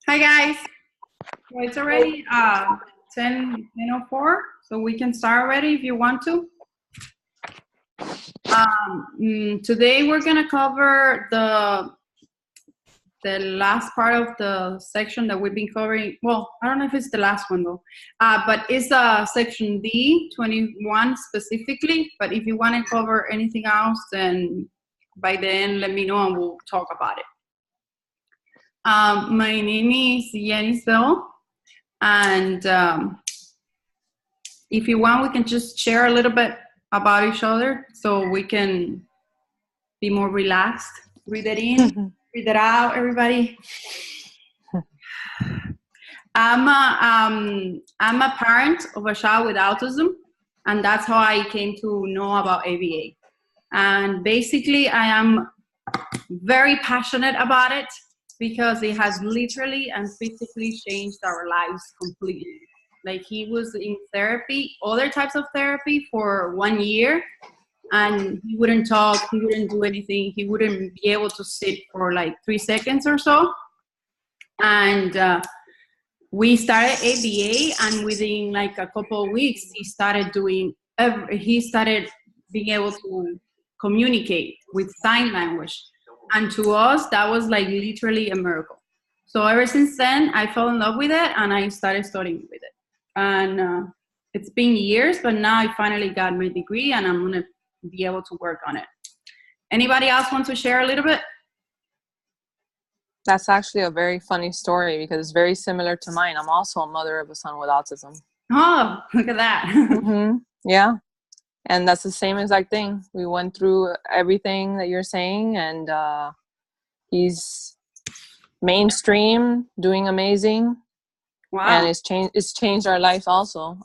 Hi guys. So it's already 10:04, so we can start already if you want to. Today we're gonna cover the last part of the section that we've been covering. Well, I don't know if it's the last one though, but it's section D-21 specifically. But if you want to cover anything else, then by then let me know and we'll talk about it. My name is Yenisbel, and if you want, we can just share a little bit about each other so we can be more relaxed. Breathe it in, breathe it out, everybody. I'm a parent of a child with autism, and that's how I came to know about ABA. And basically, I am very passionate about it because it has literally and physically changed our lives completely. Like, he was in therapy, other types of therapy, for 1 year, and he wouldn't talk, he wouldn't do anything, he wouldn't be able to sit for like 3 seconds or so. And we started ABA, and within like a couple of weeks, he started being able to communicate with sign language. And to us, that was like literally a miracle. So ever since then, I fell in love with it, and I started studying with it. And it's been years, but now I finally got my degree, and I'm gonna be able to work on it. Anybody else want to share a little bit? That's actually a very funny story because it's very similar to mine. I'm also a mother of a son with autism. Oh, look at that. Mm-hmm. Yeah. And that's the same exact thing. We went through everything that you're saying, and he's mainstream, doing amazing. Wow. And it's changed our life also.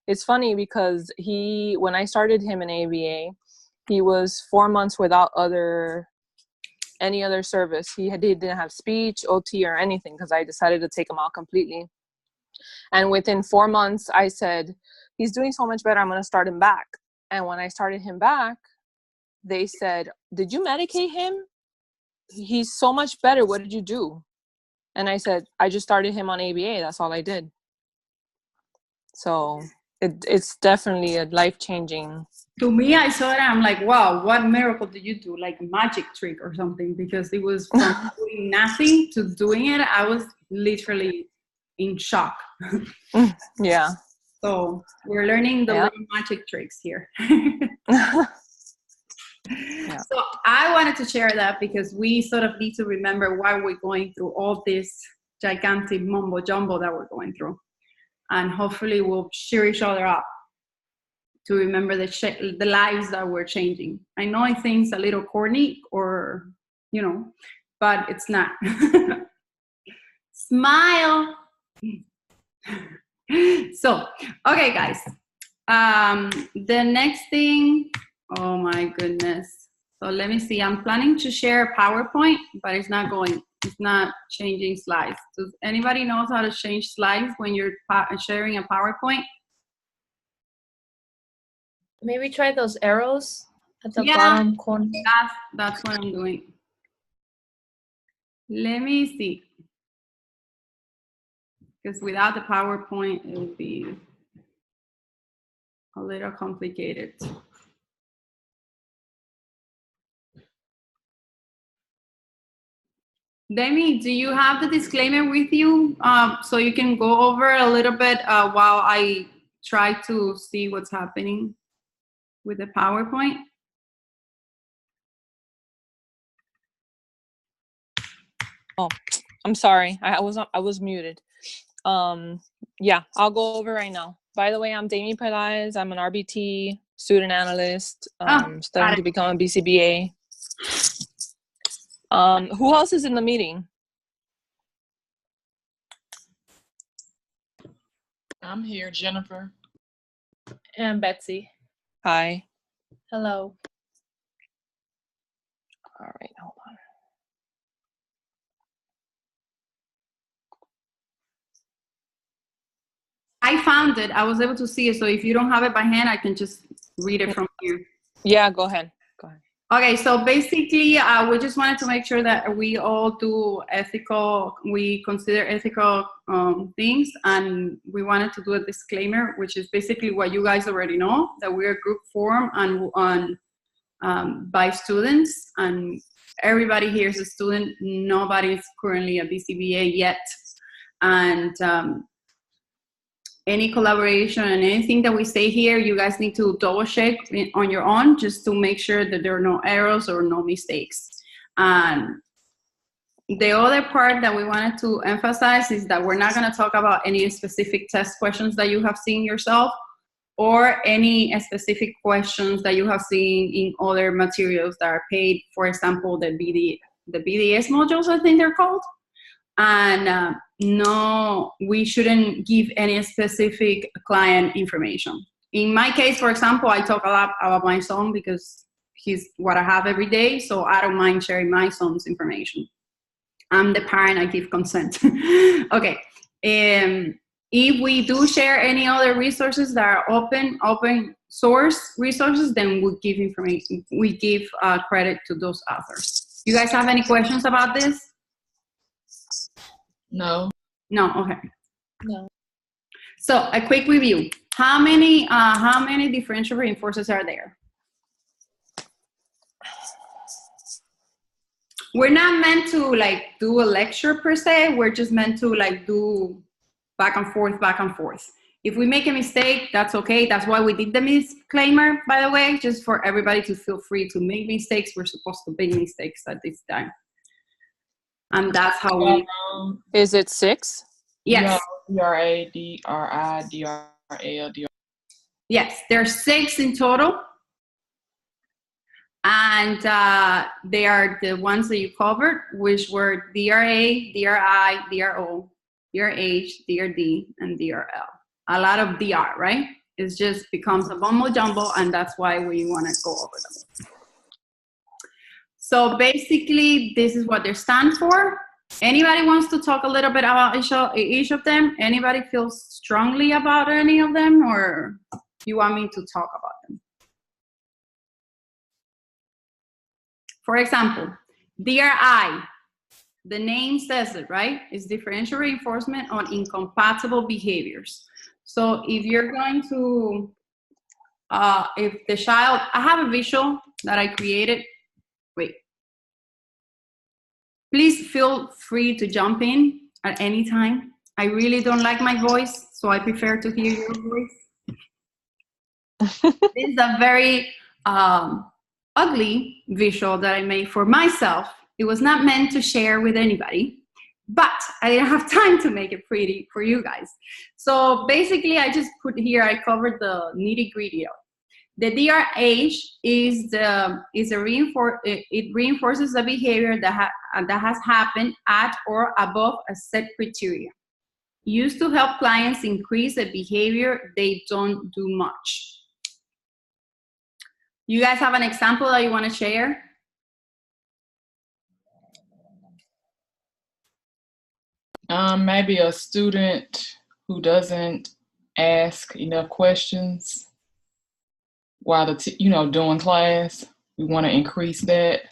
It's funny because when I started him in ABA, he was 4 months without any other service. He didn't have speech, OT, or anything because I decided to take him out completely. And within 4 months, I said, he's doing so much better, I'm going to start him back. And when I started him back, they said, did you medicate him? He's so much better. What did you do? And I said, I just started him on ABA. That's all I did. So it's definitely a life-changing. To me, I saw it, I'm like, wow, what miracle did you do? Like a magic trick or something, because it was from doing nothing to doing it. I was literally in shock. Yeah. So we're learning the little magic tricks here. Yeah. So I wanted to share that because we sort of need to remember why we're going through all this gigantic mumbo jumbo that we're going through. And hopefully we'll cheer each other up to remember the lives that we're changing. I know it seems a little corny or, but it's not. Smile. So, okay, guys. The next thing, oh my goodness. So let me see. I'm planning to share a PowerPoint, but it's not changing slides. Does anybody knows how to change slides when you're sharing a PowerPoint? Maybe try those arrows at the bottom corner. That's what I'm doing. Let me see. Because without the PowerPoint, it would be a little complicated. Demi, do you have the disclaimer with you so you can go over a little bit while I try to see what's happening with the PowerPoint? Oh, I'm sorry. I was muted. Yeah, I'll go over right now. By the way, I'm Demi Perez. I'm an RBT student analyst, studying to become a BCBA. Who else is in the meeting? I'm here, Jennifer. And Betsy. Hi. Hello. All right, hold on. I found it. I was able to see it. So if you don't have it by hand, I can just read it from here. Yeah, go ahead. Okay, so basically, we just wanted to make sure that we all do we consider ethical things, and we wanted to do a disclaimer, which is basically what you guys already know, that we're a group form and by students, and everybody here is a student. Nobody is currently a BCBA yet, and any collaboration and anything that we say here, you guys need to double check on your own just to make sure that there are no errors or no mistakes. And the other part that we wanted to emphasize is that we're not going to talk about any specific test questions that you have seen yourself or any specific questions that you have seen in other materials that are paid. For example, the BDS modules, I think they're called. And no, we shouldn't give any specific client information. In my case, for example, I talk a lot about my son because he's what I have every day, so I don't mind sharing my son's information. I'm the parent, I give consent. Okay. If we do share any other resources that are open source resources, then we give information, we give credit to those authors. You guys have any questions about this? No. No, okay. No. So a quick review. How many differential reinforcers are there? We're not meant to like do a lecture per se. We're just meant to like do back and forth. If we make a mistake, that's okay. That's why we did the disclaimer, by the way, just for everybody to feel free to make mistakes. We're supposed to make mistakes at this time. And that's how we... Is it 6? Yes. DRA, DRI, DRL, DR. Yes, there's 6 in total. And they are the ones that you covered, which were DRA, DRI, DRO, DRH, DRD, and DRL. A lot of DR, right? It just becomes a mumbo jumbo, and that's why we want to go over them. So basically, this is what they stand for. Anybody wants to talk a little bit about each of them? Anybody feels strongly about any of them, or you want me to talk about them? For example, DRI, the name says it, right? It's differential reinforcement on incompatible behaviors. So if you're going to, if the child, I have a visual that I created. Wait. Please feel free to jump in at any time. I really don't like my voice, so I prefer to hear your voice. This is a very ugly visual that I made for myself. It was not meant to share with anybody, but I didn't have time to make it pretty for you guys. So basically, I just put here, I covered the nitty-gritty of it. The DRH it reinforces the behavior that has happened at or above a set criteria, used to help clients increase a behavior they don't do much. You guys have an example that you want to share? Maybe a student who doesn't ask enough questions while doing class. We want to increase that,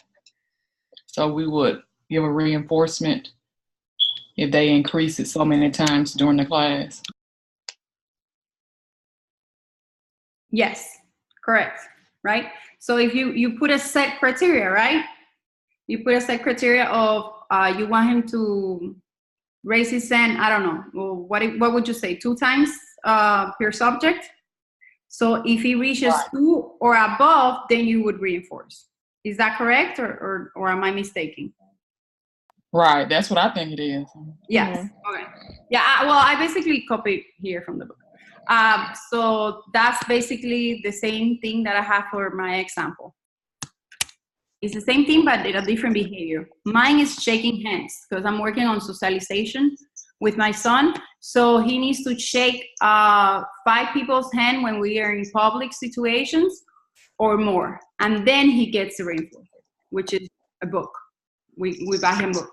so we would give a reinforcement if they increase it so many times during the class. Yes, correct. Right? So if you put a set criteria, right? You put a set criteria of you want him to raise his hand, I don't know, well, what would you say, 2 times per subject? So if he reaches 2 or above, then you would reinforce. Is that correct, or am I mistaken? Right, that's what I think it is. Yes. Mm-hmm. Okay. Yeah. Well, I basically copied here from the book. So that's basically the same thing that I have for my example. It's the same thing, but a different behavior. Mine is shaking hands because I'm working on socialization with my son. So he needs to shake 5 people's hand when we are in public situations or more. And then he gets the reinforcement, which is a book. We buy him a book.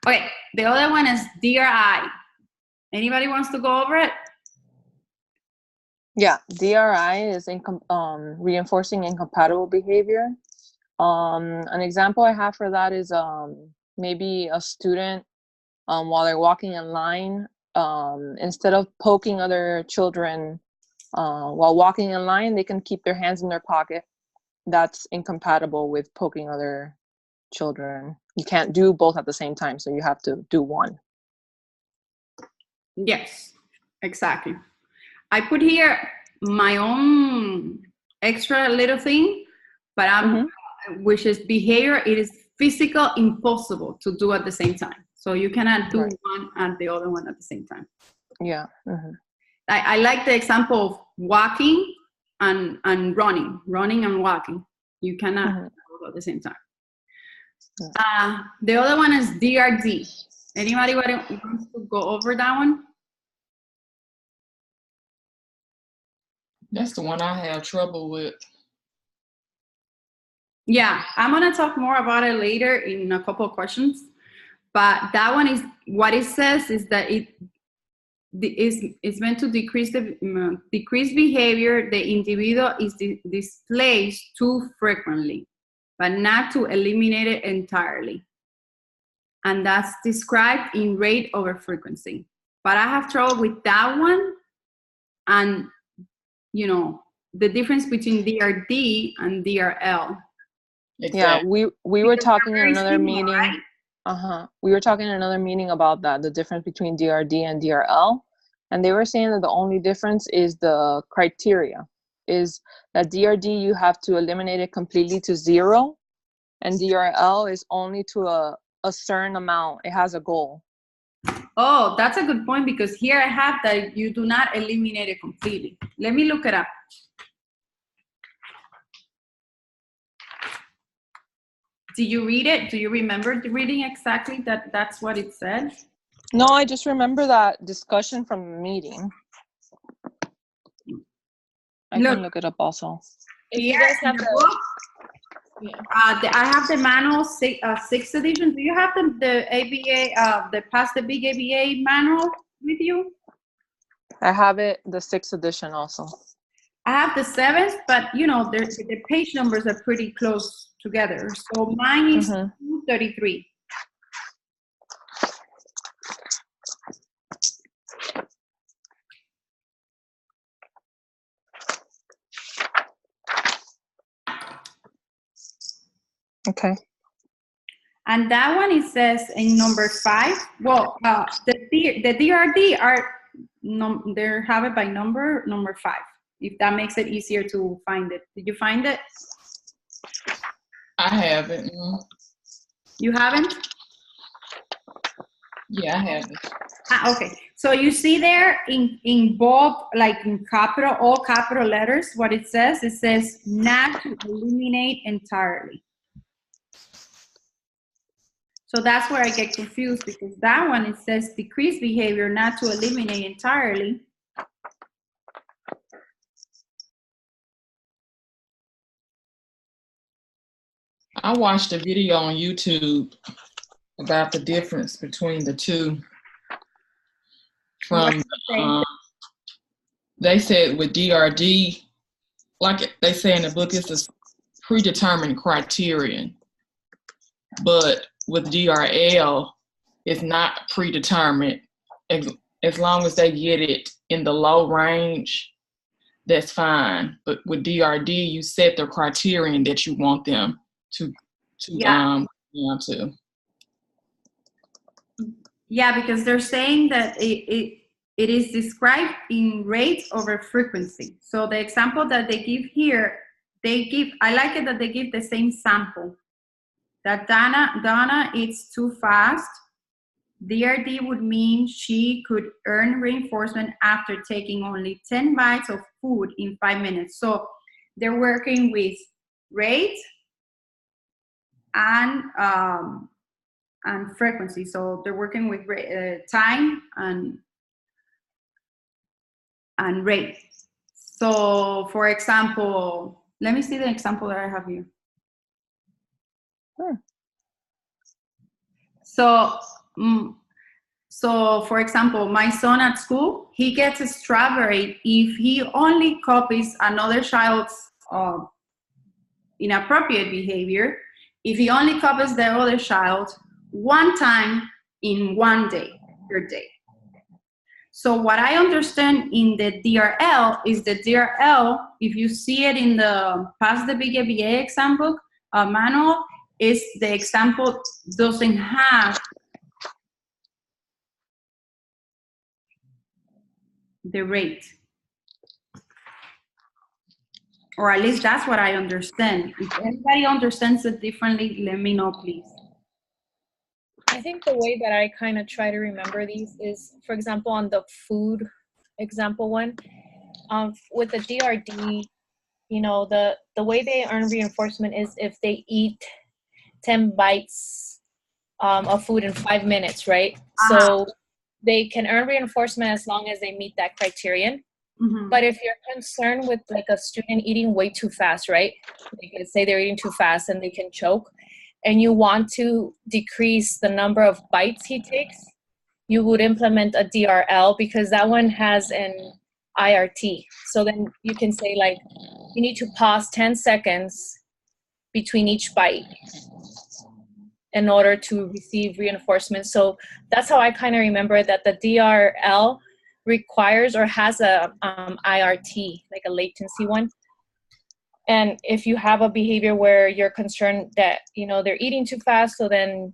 Okay, the other one is DRI. Anybody wants to go over it? Yeah, DRI is reinforcing incompatible behavior. An example I have for that is maybe a student while they're walking in line, instead of poking other children while walking in line, they can keep their hands in their pocket. That's incompatible with poking other children. You can't do both at the same time, so you have to do one. Yes, exactly. I put here my own extra little thing, but which is behavior. It is physical impossible to do at the same time. So you cannot do one and the other one at the same time. Yeah. I like the example of walking and running and walking. You cannot do at the same time. The other one is DRD. Anybody wants to go over that one? That's the one I have trouble with. Yeah, I'm going to talk more about it later in a couple of questions. But that one is, what it says is that it's meant to decrease behavior the individual displays too frequently, but not to eliminate it entirely. And that's described in rate over frequency. But I have trouble with that one, and you know, the difference between DRD and DRL. Exactly. Yeah, we were talking in another meeting. Right? We were talking in another meeting about that, the difference between DRD and DRL. And they were saying that the only difference is the criteria. Is that DRD, you have to eliminate it completely to 0. And DRL is only to a certain amount. It has a goal. Oh, that's a good point, because here I have that you do not eliminate it completely. Let me look it up. Did you read it? Do you remember reading exactly that's what it said? No, I just remember that discussion from the meeting. I can look it up also. If you guys have the book, I have the manual, 6th edition. Do you have the ABA, the Pass the Big ABA manual with you? I have it, the 6th edition also. I have the 7th, but you know, the page numbers are pretty close together. So mine is 233. Okay. And that one, it says in number 5. Well, the DRD are they have it by number 5. If that makes it easier to find it. Did you find it? I haven't. You haven't? Yeah, I haven't. Okay. So you see there in bold, like in capital, all capital letters, what it says not to eliminate entirely. So that's where I get confused, because that one, it says decrease behavior, not to eliminate entirely. I watched a video on YouTube about the difference between the two. They said with DRD, like they say in the book, it's a predetermined criterion. But with DRL, it's not predetermined. As long as they get it in the low range, that's fine. But with DRD, you set the criterion that you want them to. Yeah, because they're saying that it is described in rate over frequency. So the example that they give here, I like it that they give the same sample. That Donna eats too fast. DRD would mean she could earn reinforcement after taking only 10 bites of food in 5 minutes. So they're working with rate and frequency. So they're working with time and rate. So for example, let me see the example that I have here. So for example, my son at school, he gets a strawberry if he only copies another child's inappropriate behavior if he only covers the other child one time in one day, per day. So what I understand in the DRL is the DRL, if you see it in the past the BCBA example manual, is the example doesn't have the rate. Or at least that's what I understand. If anybody understands it differently, let me know, please. I think the way that I kind of try to remember these is, for example, on the food example one, with the DRD, you know, the way they earn reinforcement is if they eat 10 bites of food in 5 minutes, right? So they can earn reinforcement as long as they meet that criterion. Mm-hmm. But if you're concerned with like a student eating way too fast, right? They can say they're eating too fast and they can choke, and you want to decrease the number of bites he takes, you would implement a DRL because that one has an IRT. So then you can say like, you need to pause 10 seconds between each bite in order to receive reinforcement. So that's how I kind of remember that the DRL requires or has a IRT, like a latency one. And if you have a behavior where you're concerned that, you know, they're eating too fast, so then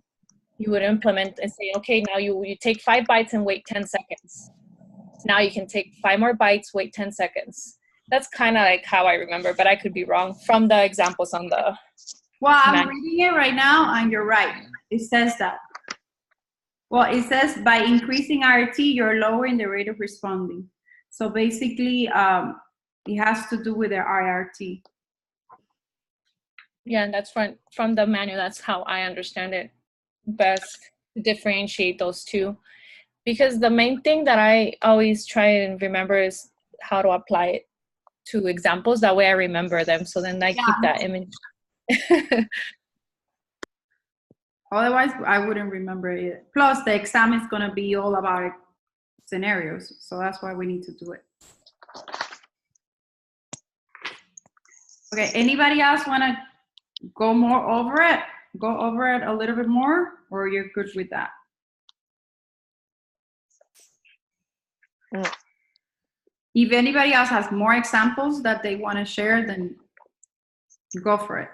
you would implement and say, okay, now you take 5 bites and wait 10 seconds. Now you can take 5 more bites, wait 10 seconds. That's kind of like how I remember, but I could be wrong from the examples on the Well, I'm reading it right now, and you're right. It says that. Well, it says by increasing RT, you're lowering the rate of responding. So basically, it has to do with the IRT. Yeah, and that's from the manual. That's how I understand it best, to differentiate those two. Because the main thing that I always try and remember is how to apply it to examples. That way I remember them. So then I keep that image. Otherwise, I wouldn't remember it. Plus, the exam is going to be all about scenarios. So that's why we need to do it. Okay, anybody else want to go more over it? Go over it a little bit more? Or you're good with that? If anybody else has more examples that they want to share, then go for it.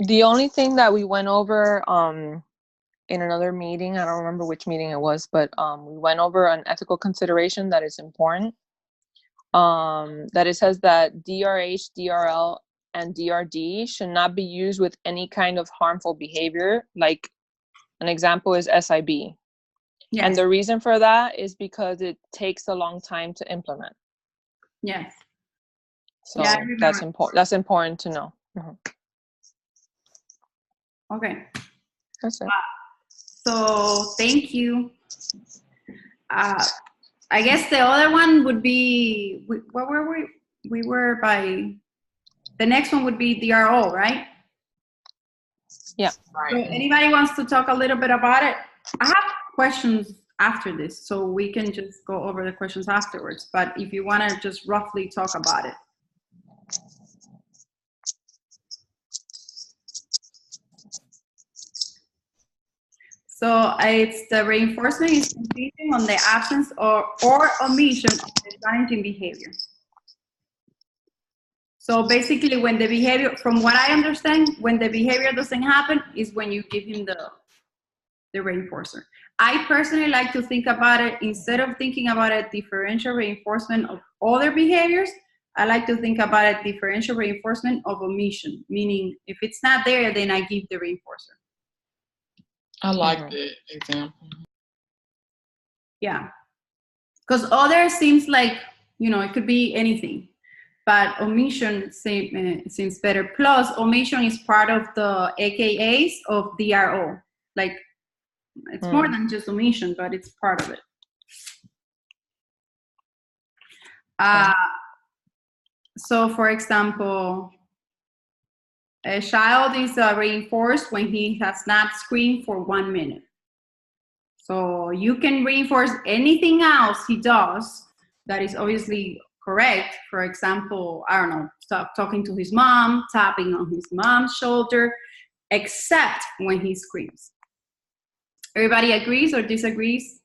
The only thing that we went over in another meeting, I don't remember which meeting it was, but we went over an ethical consideration that is important. That it says that DRH, DRL, and DRD should not be used with any kind of harmful behavior. Like an example is SIB. Yes. And the reason for that is because it takes a long time to implement. Yes. So yeah, that's important. That's important to know. Mm-hmm. Okay. That's it. So thank you. I guess the other one would be, where were we? We were by, the next one would be DRO, right? Yeah. So anybody wants to talk a little bit about it? I have questions after this, so we can just go over the questions afterwards. But if you want to just roughly talk about it. So it's the reinforcement is increasing on the absence or omission of the challenging behavior. So basically when the behavior, from what I understand, when the behavior doesn't happen is when you give him the reinforcer. I personally like to think about it, instead of thinking about a differential reinforcement of other behaviors, I like to think about a differential reinforcement of omission, meaning if it's not there, then I give the reinforcer. I like that example. Yeah, because other seems like, you know, it could be anything, but omission seems better. Plus, omission is part of the AKAs of DRO. Like, it's more than just omission, but it's part of it. So, for example, a child is reinforced when he has not screamed for 1 minute. So you can reinforce anything else he does, that is obviously correct. For example, I don't know, stop talking to his mom, tapping on his mom's shoulder, except when he screams. Everybody agrees or disagrees?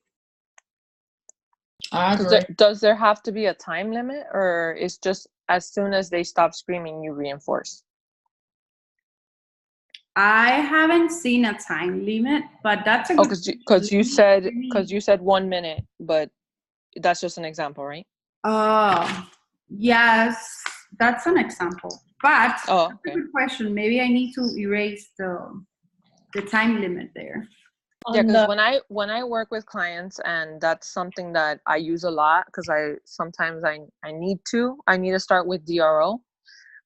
I agree. Does there have to be a time limit, or it's just as soon as they stop screaming, you reinforce? I haven't seen a time limit, but that's a good because you said 1 minute, but that's just an example, right? Yes, that's an example. But okay. That's a good question. Maybe I need to erase the time limit there. Yeah, because when I work with clients, and that's something that I use a lot, because I need to start with DRO.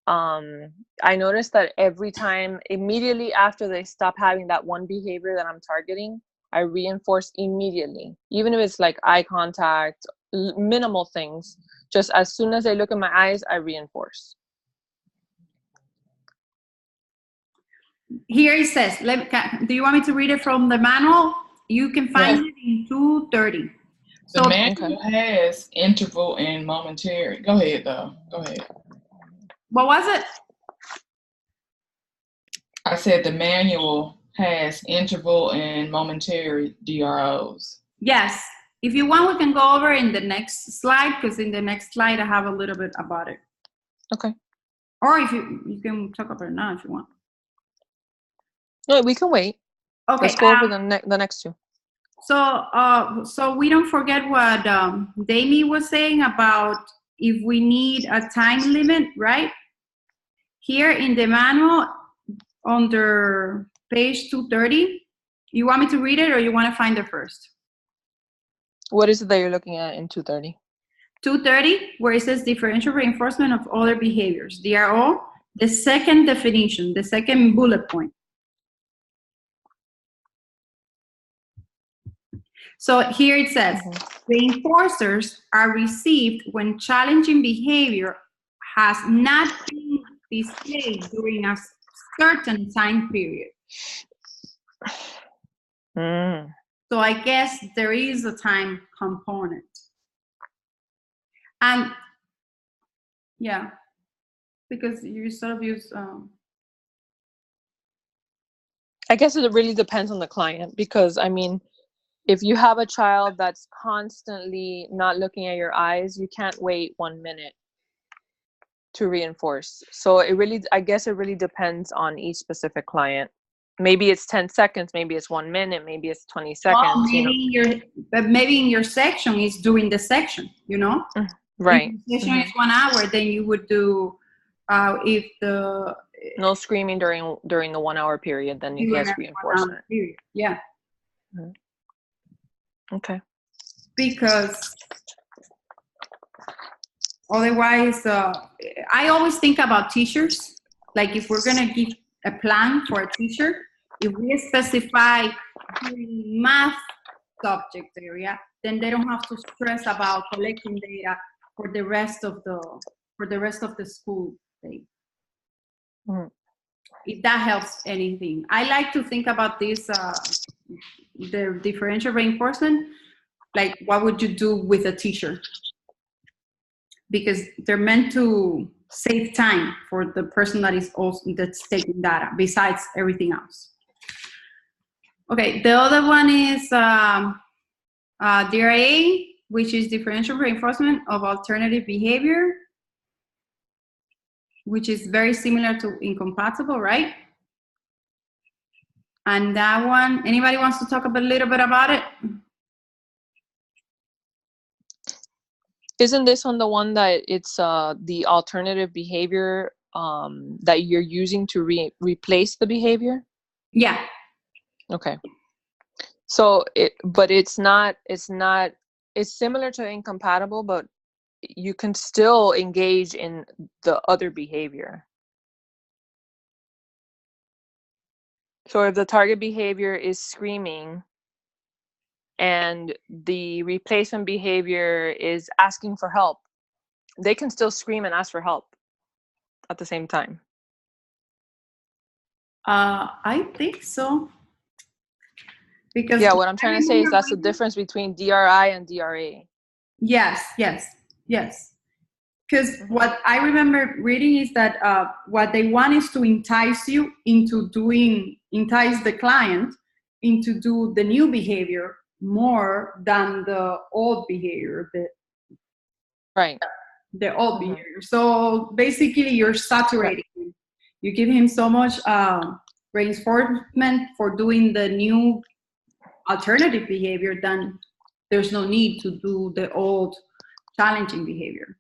I noticed that every time, immediately after they stop having that one behavior that I'm targeting, I reinforce immediately, even if it's like eye contact, minimal things. Just as soon as they look in my eyes, I reinforce. Here it says, do you want me to read it from the manual? You can find it in 230. The manual has interval and momentary. Go ahead, though. Go ahead. What was it? I said the manual has interval and momentary DROs. Yes. If you want, we can go over in the next slide, because in the next slide, I have a little bit about it. Okay. Or if you can talk about it now if you want. No, we can wait. Okay. Let's go over the next two. So we don't forget what Damie was saying about if we need a time limit, right? Here in the manual, under page 230, you want me to read it or you want to find it first? What is it that you're looking at in 230? 230, where it says differential reinforcement of other behaviors, DRO, the second definition, the second bullet point. So here it says, reinforcers are received when challenging behavior has not been displayed during a certain time period. So I guess there is a time component. And yeah, because you sort of use... I guess it really depends on the client, because I mean, if you have a child that's constantly not looking at your eyes, you can't wait 1 minute to reinforce. So I guess it really depends on each specific client. Maybe it's 10 seconds, maybe it's 1 minute, maybe it's 20 seconds. Well, maybe in your section is during the section, you know? Right. If the session is 1 hour, then you would do, if the... No screaming during the 1 hour period, then you get reinforcement. Yeah. Okay. Because otherwise, I always think about teachers. Like if we're going to give a plan for a teacher, if we specify during math subject area, then they don't have to stress about collecting data for the rest of the school day. If that helps anything. I like to think about this, the differential reinforcement, like what would you do with a teacher? Because they're meant to save time for the person that's taking data, besides everything else. Okay, the other one is DRA, which is differential reinforcement of alternative behavior, which is very similar to incompatible, right? And that one, anybody wants to talk a little bit about it? Isn't this one the one that it's the alternative behavior that you're using to replace the behavior? Yeah. Okay. So it's similar to incompatible, but you can still engage in the other behavior. So if the target behavior is screaming and the replacement behavior is asking for help, they can still scream and ask for help at the same time. I think so. Because yeah, what I'm trying to say is that's the difference between DRI and DRA. Yes, yes. Yes. Because what I remember reading is that what they want is to entice you into entice the client into do the new behavior more than the old behavior, Right. the old behavior. So basically you're saturating him. You give him so much reinforcement for doing the new alternative behavior, then there's no need to do the old challenging behavior.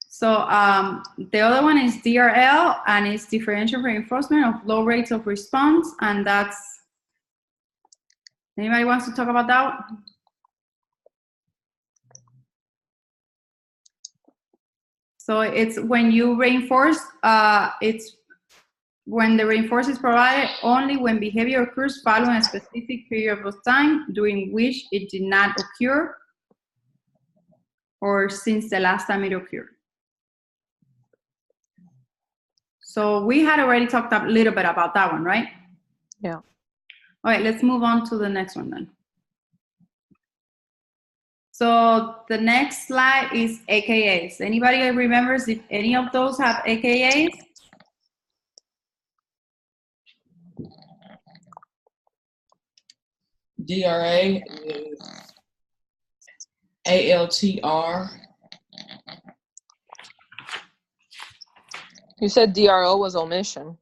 So the other one is DRL, and it's differential reinforcement of low rates of response, and that's, anybody wants to talk about that? So it's when you reinforce, it's when the reinforce is provided only when behavior occurs following a specific period of time during which it did not occur or since the last time it occurred. So we had already talked a little bit about that one, right? Yeah. All right, let's move on to the next one then. So the next slide is AKAs. Anybody remembers if any of those have AKAs? DRA is ALTR. You said DRO was omission.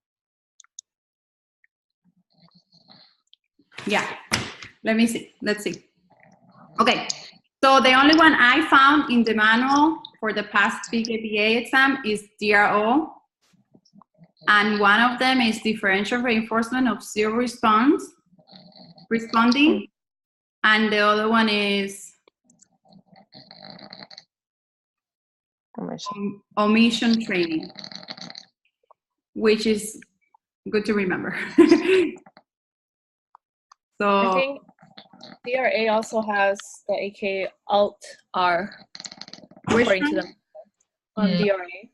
Yeah, let me see, let's see. Okay, so the only one I found in the manual for the past BCBA exam is DRO. And one of them is differential reinforcement of zero responding. And the other one is omission training, which is good to remember. So I think DRA also has the AK Alt R according to them on DRA.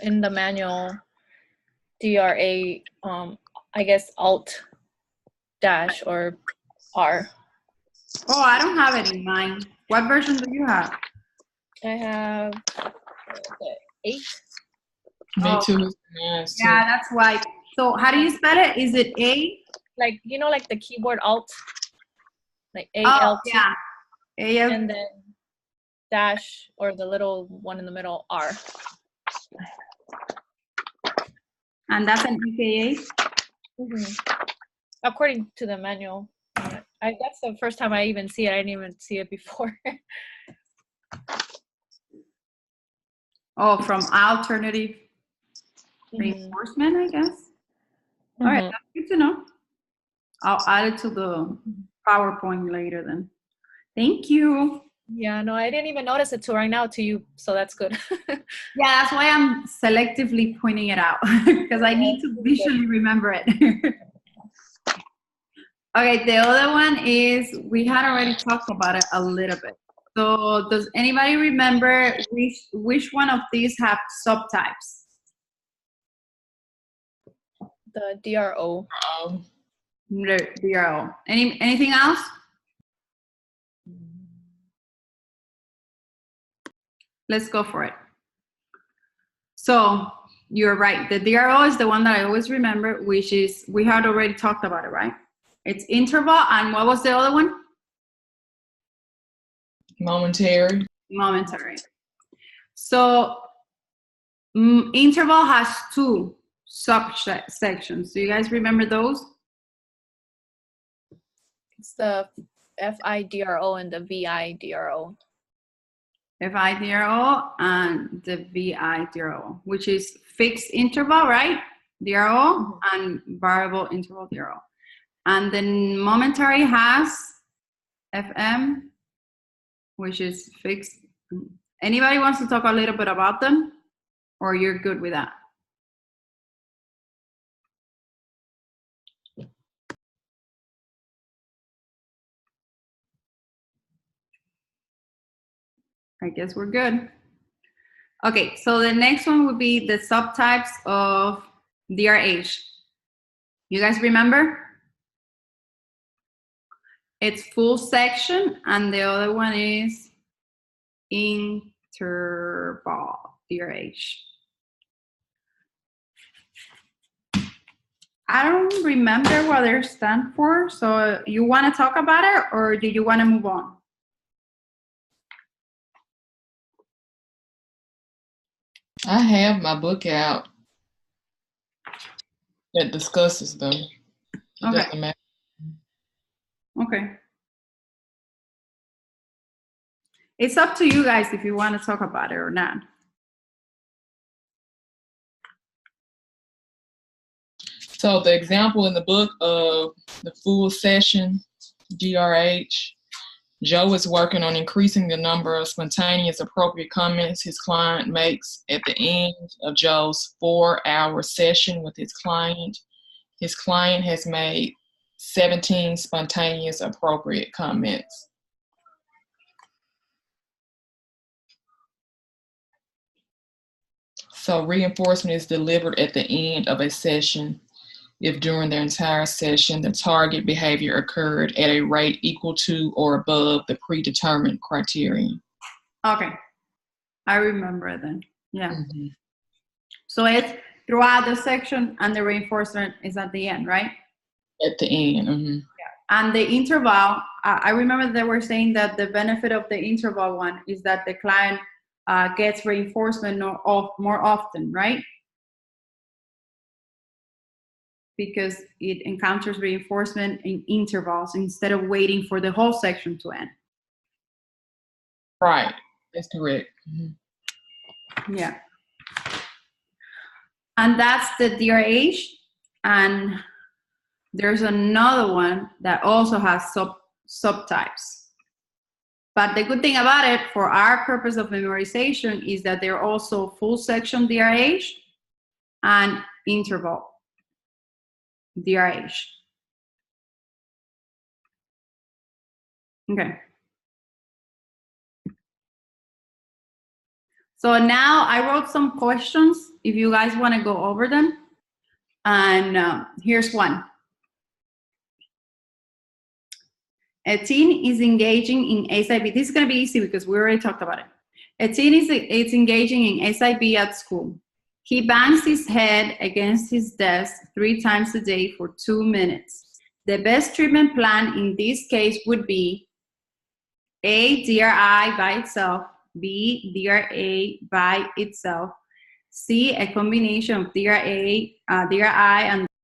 In the manual, DRA, I guess Alt dash or R. oh, I don't have it in mind. What version do you have? I have the 8. Me too. Yeah, that's why. So how do you spell it? Is it A? Like, you know, like the keyboard Alt, like Oh, ALT, yeah. AL. and then dash or the little one in the middle R. And that's an AKA? According to the manual. That's the first time I even see it. I didn't even see it before. Oh, from alternative reinforcement, I guess. All right, that's good to know. I'll add it to the PowerPoint later then. Thank you. Yeah, no, I didn't even notice it till right now to you, so that's good. Yeah, that's why I'm selectively pointing it out, because I need to visually remember it. Okay, the other one is, we had already talked about it a little bit. So does anybody remember which one of these have subtypes? The DRO. DRO. Anything else? Let's go for it. So you're right. The DRO is the one that I always remember, which is, we had already talked about it, right? It's interval, and what was the other one? Momentary. Momentary. So interval has 2 subsections. Do you guys remember those? It's the FIDRO and the VIDRO. FIDRO and the VIDRO, which is fixed interval, right? DRO and variable interval DRO. And then momentary has FM, which is fixed. Anybody wants to talk a little bit about them, or you're good with that? I guess we're good. Okay, so the next one would be the subtypes of DRH. You guys remember? It's full section, and the other one is interval, DRH. I don't remember what they stand for, so you want to talk about it, or do you want to move on? I have my book out that discusses them. It doesn't matter. Okay. It's up to you guys if you want to talk about it or not. So the example in the book of the full session, DRH, Joe is working on increasing the number of spontaneous appropriate comments his client makes at the end of Joe's 4-hour session with his client. His client has made 17 spontaneous appropriate comments. So reinforcement is delivered at the end of a session if during the entire session the target behavior occurred at a rate equal to or above the predetermined criterion. Okay, I remember then. Yeah. Mm-hmm. So it's throughout the section, and the reinforcement is at the end, right? At the end. Mm-hmm. Yeah. And the interval, I remember they were saying that the benefit of the interval one is that the client gets reinforcement more often, right? Because it encounters reinforcement in intervals instead of waiting for the whole section to end. Right, that's correct. Mm-hmm. Yeah. And that's the DRH. And there's another one that also has subtypes. But the good thing about it, for our purpose of memorization, is that they're also full section DRH and interval DRH. Okay. So now I wrote some questions if you guys want to go over them. And here's one. A teen is engaging in SIB. This is going to be easy because we already talked about it. A teen is engaging in SIB at school. He bangs his head against his desk 3 times a day for 2 minutes. The best treatment plan in this case would be A, DRI by itself, B, DRA by itself, C, a combination of DRI and